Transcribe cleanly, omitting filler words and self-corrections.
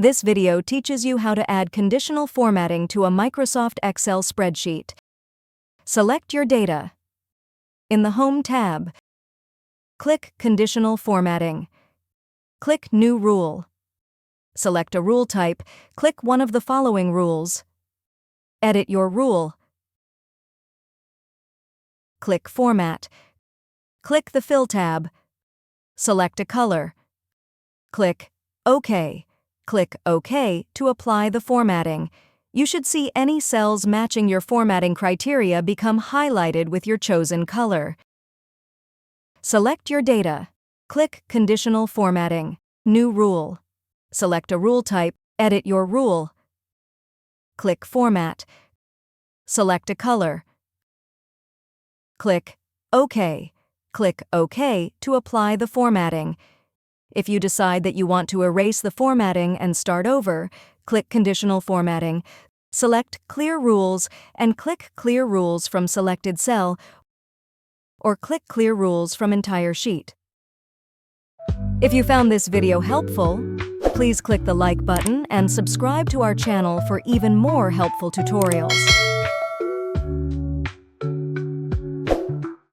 This video teaches you how to add conditional formatting to a Microsoft Excel spreadsheet. Select your data. In the Home tab, click Conditional Formatting. Click New Rule. Select a rule type. Click one of the following rules. Edit your rule. Click Format. Click the Fill tab. Select a color. Click OK. Click OK to apply the formatting. You should see any cells matching your formatting criteria become highlighted with your chosen color. Select your data. Click Conditional Formatting. New Rule. Select a rule type. Edit your rule. Click Format. Select a color. Click OK. Click OK to apply the formatting. If you decide that you want to erase the formatting and start over, click Conditional Formatting. Select Clear Rules and click Clear Rules from selected cell, or click Clear Rules from entire sheet. If you found this video helpful, please click the like button and subscribe to our channel for even more helpful tutorials.